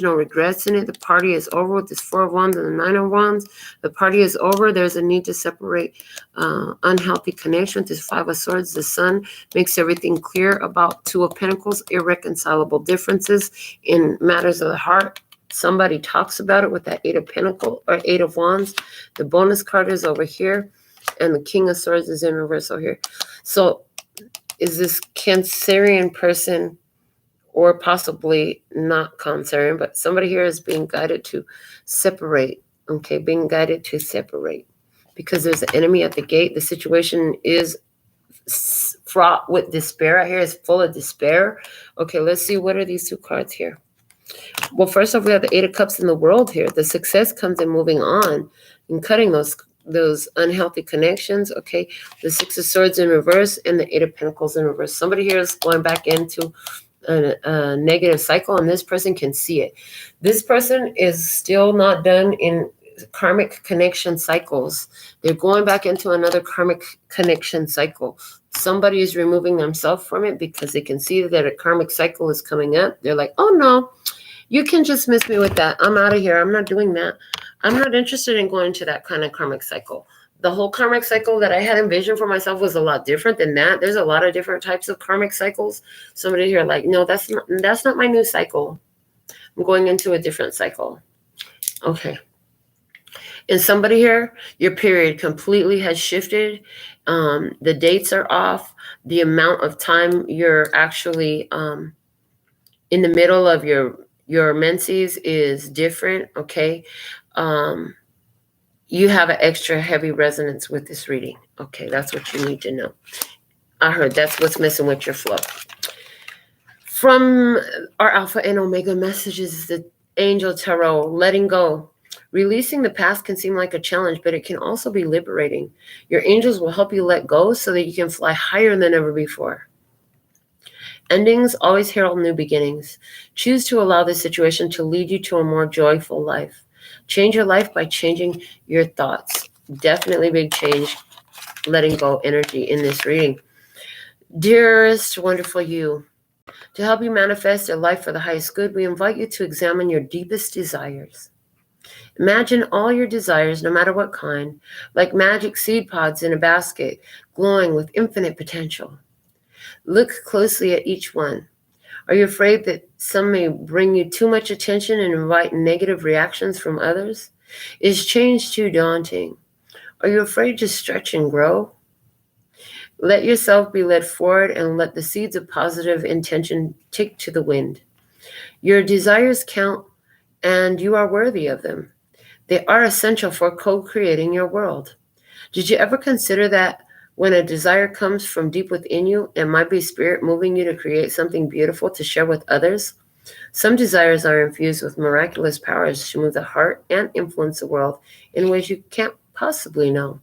no regrets in it. The party is over with this Four of Wands and the Nine of Wands. The party is over. There's a need to separate unhealthy connection. This Five of Swords, the Sun, makes everything clear about Two of Pentacles, irreconcilable differences in matters of the heart. Somebody talks about it with that Eight of Pentacles or Eight of Wands. The bonus card is over here, and the King of Swords is in reversal here. So is this Cancerian person, or possibly not Cancerian, but somebody here is being guided to separate Okay, being guided to separate. Because there's an enemy at the gate. The situation is fraught with despair. I hear it's full of despair. Okay, let's see. What are these 2 cards here? Well, first off, we have the 8 of Cups in the world here. The success comes in moving on and cutting those unhealthy connections. Okay, the 6 of Swords in reverse and the 8 of Pentacles in reverse. Somebody here is going back into a negative cycle, and this person can see it. This person is still not done in karmic connection cycles. They're going back into another karmic connection cycle. Somebody is removing themselves from it because they can see that a karmic cycle is coming up. They're like, oh no, you can just miss me with that. I'm out of here. I'm not doing that. I'm not interested in going to that kind of karmic cycle. The whole karmic cycle that I had envisioned for myself was a lot different than that. There's a lot of different types of karmic cycles. Somebody here like, no, that's not my new cycle. I'm going into a different cycle. Okay. And somebody here, your period completely has shifted. The dates are off. The amount of time you're actually in the middle of your menses is different, okay? You have an extra heavy resonance with this reading. Okay, that's what you need to know. I heard that's what's missing with your flow. From our Alpha and Omega messages, the Angel Tarot, letting go. Releasing the past can seem like a challenge, but it can also be liberating. Your angels will help you let go so that you can fly higher than ever before. Endings always herald new beginnings. Choose to allow this situation to lead you to a more joyful life. Change your life by changing your thoughts. Definitely big change, letting go energy in this reading. Dearest, wonderful you, to help you manifest a life for the highest good, we invite you to examine your deepest desires. Imagine all your desires, no matter what kind, like magic seed pods in a basket, glowing with infinite potential. Look closely at each one. Are you afraid that some may bring you too much attention and invite negative reactions from others? Is change too daunting? Are you afraid to stretch and grow? Let yourself be led forward and let the seeds of positive intention take to the wind. Your desires count, and you are worthy of them. They are essential for co-creating your world. Did you ever consider that when a desire comes from deep within you, it might be spirit moving you to create something beautiful to share with others? Some desires are infused with miraculous powers to move the heart and influence the world in ways you can't possibly know.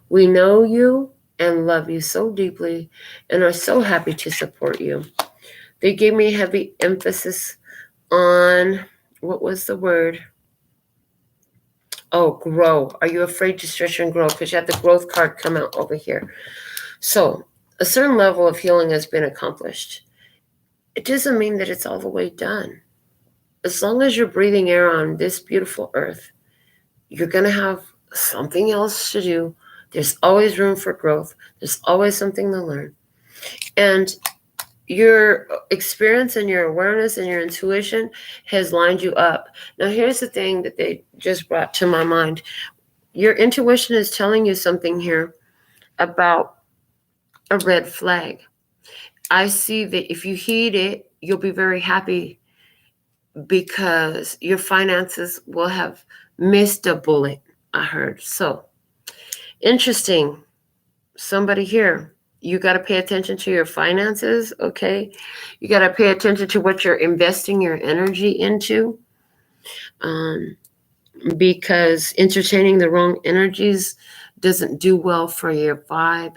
We know you and love you so deeply and are so happy to support you. They gave me heavy emphasis on, what was the word? Oh, grow. Are you afraid to stretch and grow? Because you have the growth card come out over here. So a certain level of healing has been accomplished. It doesn't mean that it's all the way done. As long as you're breathing air on this beautiful earth, you're going to have something else to do. There's always room for growth. There's always something to learn. And your experience and your awareness and your intuition has lined you up. Now, here's the thing that they just brought to my mind. Your intuition is telling you something here about a red flag. I see that if you heed it, you'll be very happy because your finances will have missed a bullet, I heard. So, interesting. Somebody here. You got to pay attention to your finances, okay? You got to pay attention to what you're investing your energy into, because entertaining the wrong energies doesn't do well for your vibe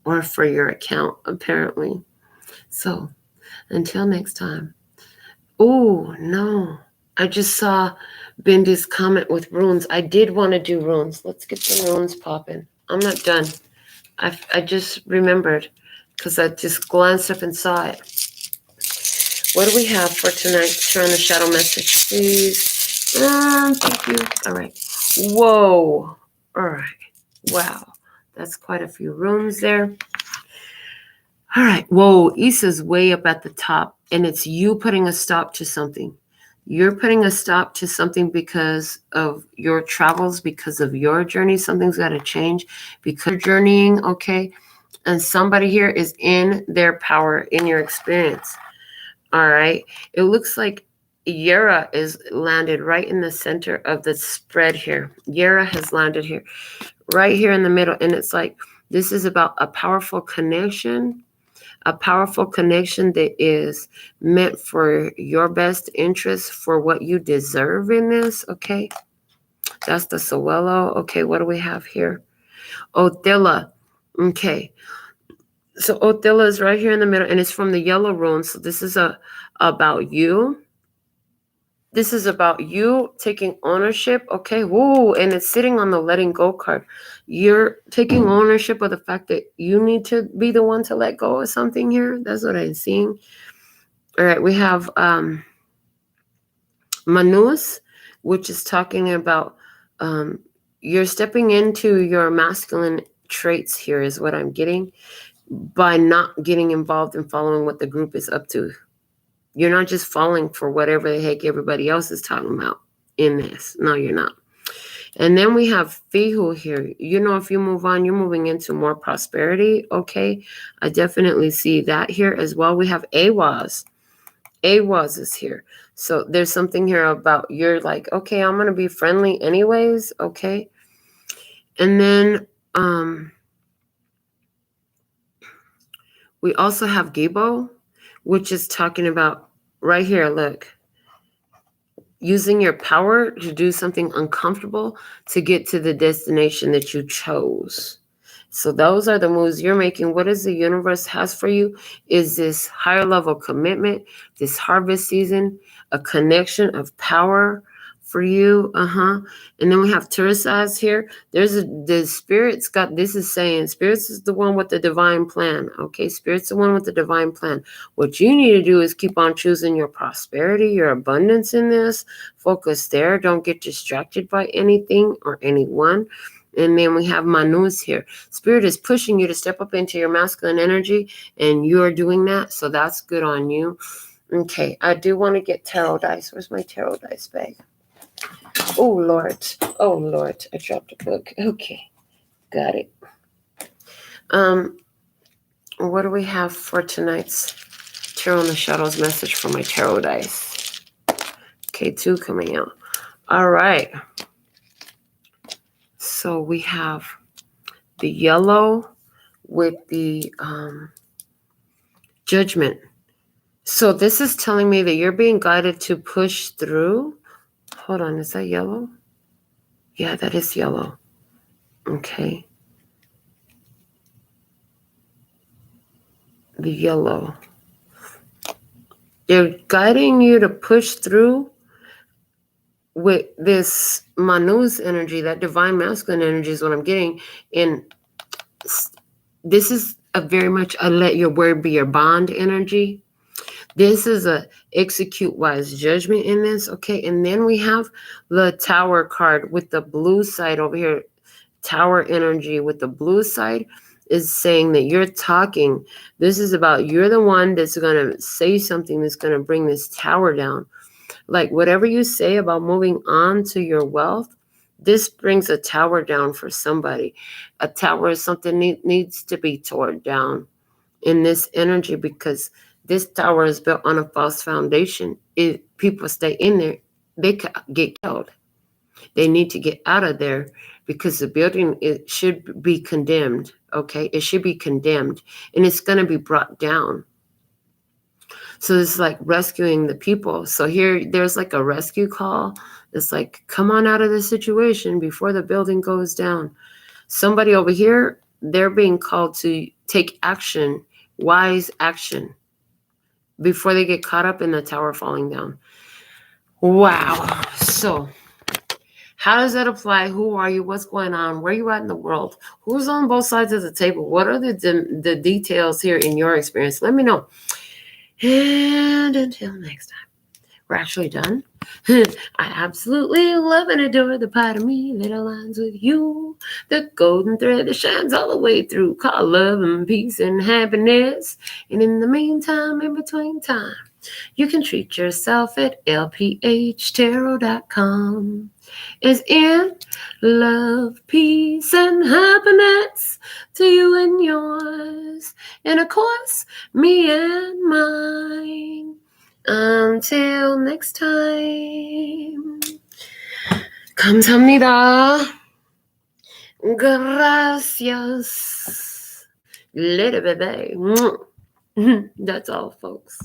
or for your account, apparently. So, until next time. Oh, no. I just saw Bindy's comment with runes. I did want to do runes. Let's get the runes popping. I'm not done. I just remembered because I just glanced up and saw it. What do we have for tonight? Turn the shadow message, please. Thank you. All right. Whoa. All right. Wow. That's quite a few rooms there. All right. Whoa. Issa's way up at the top, and it's you putting a stop to something. You're putting a stop to something because of your travels, because of your journey. Something's got to change because you're journeying, okay? And somebody here is in their power, in your experience, all right? It looks like Yura is landed right in the center of the spread here. Yura has landed here, right here in the middle. And it's like, this is about a powerful connection that is meant for your best interest, for what you deserve in this, okay? That's the Suelo. Okay, what do we have here? Othilla. Okay. So Othilla is right here in the middle, and it's from the yellow rune. So this is about you. This is about you taking ownership, okay? Woo, and it's sitting on the letting go card. You're taking ownership of the fact that you need to be the one to let go of something here. That's what I'm seeing. All right, we have Manus, which is talking about you're stepping into your masculine traits here is what I'm getting by not getting involved in following what the group is up to. You're not just falling for whatever the heck everybody else is talking about in this. No, you're not. And then we have Fihu here. You know, if you move on, you're moving into more prosperity. Okay. I definitely see that here as well. We have Awaz. Awaz is here. So there's something here about you're like, okay, I'm going to be friendly anyways. Okay. And then we also have Gibo, which is talking about right here, look, using your power to do something uncomfortable to get to the destination that you chose. So those are the moves you're making. What is the universe has for you is this higher level commitment, this harvest season, a connection of power for you. And then we have Taurus here. The spirits got, this is saying spirits is the one with the divine plan. Okay, spirits the one with the divine plan. What you need to do is keep on choosing your prosperity, your abundance in this. Focus there. Don't get distracted by anything or anyone. And then we have Manus here. Spirit is pushing you to step up into your masculine energy, and you're doing that. So that's good on you. Okay, I do want to get tarot dice. Where's my tarot dice bag? Oh, Lord. Oh, Lord. I dropped a book. Okay, got it. What do we have for tonight's Tarot in the Shadows message for my tarot dice? Okay, 2 coming out. All right. So we have the yellow with the Judgment. So this is telling me that you're being guided to push through. Hold on, is that yellow? Yeah, that is yellow. Okay. The yellow. They're guiding you to push through with this Manus energy, that divine masculine energy is what I'm getting. And this is a very much a let your word be your bond energy. This is a execute wise judgment in this. Okay. And then we have the Tower card with the blue side over here. Tower energy with the blue side is saying that you're talking. This is about you're the one that's going to say something that's going to bring this tower down. Like whatever you say about moving on to your wealth, this brings a tower down for somebody. A tower is something needs to be torn down in this energy because this tower is built on a false foundation. If people stay in there, they could get killed. They need to get out of there because the building, it should be condemned. Okay, it should be condemned and it's going to be brought down. So it's like rescuing the people. So here, there's like a rescue call. It's like, come on out of the situation before the building goes down. Somebody over here, they're being called to take action, wise action, before they get caught up in the tower falling down. Wow. So how does that apply? Who are you? What's going on? Where are you at in the world? Who's on both sides of the table? What are the details here in your experience? Let me know. And until next time, we're actually done. I absolutely love and adore the part of me that aligns with you. The golden thread that shines all the way through. Call love and peace and happiness. And in the meantime, in between time, you can treat yourself at lphtarot.com. It's in love, peace, and happiness to you and yours. And of course, me and mine. Until next time. 감사합니다. Gracias. Later, baby. That's all, folks.